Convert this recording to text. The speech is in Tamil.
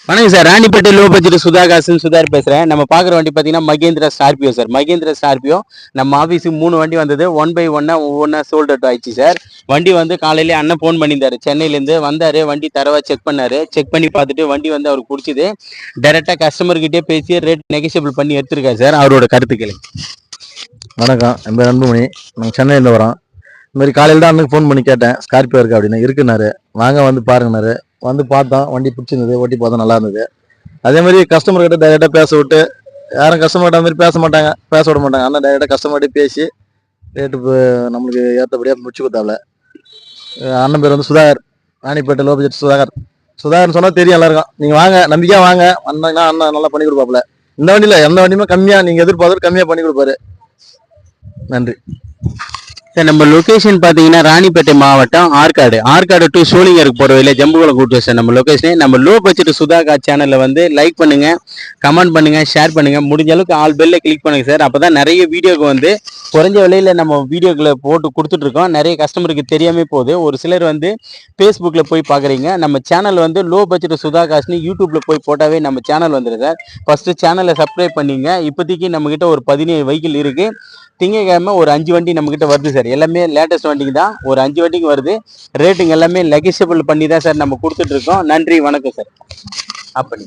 வணக்கம் சார். ராணிப்பேட்டை லோ பட்ஜெட் சுதாகாசன் சுதார் பேசுறேன். நம்ம பாக்குற வண்டி பாத்தீங்கன்னா Mahindra Scorpio sir. Mahindra Scorpio நம்ம ஆபீஸுக்கு 3 வண்டி வந்தது. 1 by 1 ஒவ்வொன்றா சோல்ட் அவுட் ஆயிடுச்சு சார். வண்டி வந்து காலையிலேயே அண்ணன் ஃபோன் பண்ணியிருந்தாரு. சென்னையிலேருந்து வந்தாரு. வண்டி தரவா செக் பண்ணாரு. செக் பண்ணி பார்த்துட்டு வண்டி வந்து அவருக்கு பிடிச்சது. டைரக்டா கஸ்டமர்கிட்டே பேசி ரேட் நெகோசியபிள் பண்ணி எடுத்திருக்காரு சார். அவரோட கருத்துக்களை. வணக்கம், என் பேர் அன்புமணி. நாங்கள் சென்னையிலேருந்து வரோம். இந்த மாதிரி காலையில் தான் அண்ணனுக்கு ஃபோன் பண்ணி கேட்டேன், ஸ்கார்பியோ இருக்கா அப்படின்னு. இருக்குனாரு. வாங்க வந்து பாருங்கனாரு. வந்து பார்த்தோம், வண்டி பிடிச்சிருந்தது, ஓட்டி பார்த்தோம், நல்லா இருந்தது. அதே மாதிரி கஸ்டமர்கிட்ட டைரெக்டாக பேச விட்டு, யாரும் கஸ்டமர்கிட்ட மாதிரி பேச மாட்டாங்க, பேச விட மாட்டாங்க. ஆனால் டைரெக்டாக கஸ்டமர்கிட்ட பேசி ரேட்டு நம்மளுக்கு ஏற்றபடியாக முடிச்சு கொடுத்தாப்ல. அண்ணன் பேர் வந்து சுதாகர், ராணிப்பேட்டை லோ பட்ஜெட் சுதாகர். சுதாகர்னு சொன்னால் தெரியும் எல்லாருக்கும். நீங்கள் வாங்க, நம்பிக்கையாக வாங்க, வந்தாங்கன்னா அண்ணன் நல்லா பண்ணி கொடுப்பாப்புல. இந்த வண்டியில் எந்த வண்டியுமே கம்மியாக நீங்கள் எதிர்பார்த்து கம்மியாக பண்ணி கொடுப்பாரு. நன்றி சார். நம்ம லொகேஷன் பார்த்தீங்கன்னா ராணிப்பேட்டை மாவட்டம் ஆற்காடு டு சோளிங்கருக்கு போகிற வழியில் ஜம்புகுளம் கூட்டு சார் நம்ம லொகேஷனே. நம்ம லோ பட்ஜெட் சுதாகா சேனலில் வந்து லைக் பண்ணுங்க, கமெண்ட் பண்ணுங்க, ஷேர் பண்ணுங்க, முடிஞ்ச அளவுக்கு ஆல் பெல்ல கிளிக் பண்ணுங்க சார். அப்போ தான் நிறைய வீடியோக்கு வந்து குறைஞ்ச விலையில் நம்ம வீடியோக்களை போட்டு கொடுத்துட்ருக்கோம். நிறைய கஸ்டமருக்கு தெரியாமல் போகுது. ஒரு சிலர் வந்து ஃபேஸ்புக்கில் போய் பார்க்குறீங்க. நம்ம சேனல் வந்து லோ பட்ஜெட் சுதாகாஷ்னு யூடியூப்பில் போய் போட்டாவே நம்ம சேனல் வந்துடும் சார். ஃபஸ்ட்டு சேனலை சப்ஸ்கிரைப் பண்ணிங்க. இப்போதைக்கு நம்மக்கிட்ட ஒரு 17 வெஹிக்கிள் இருக்குது. திங்கக்கிழமை ஒரு 5 வண்டி நம்மக்கிட்ட வருது சார். எல்லாமே லேட்டஸ்ட் வண்டிக்கு தான், ஒரு 5 வண்டிக்கு வருது. ரேட்டுங்க எல்லாமே நெகோசியபிள் பண்ணி தான் சார் நம்ம கொடுத்துட்ருக்கோம். நன்றி, வணக்கம் சார். அப்படி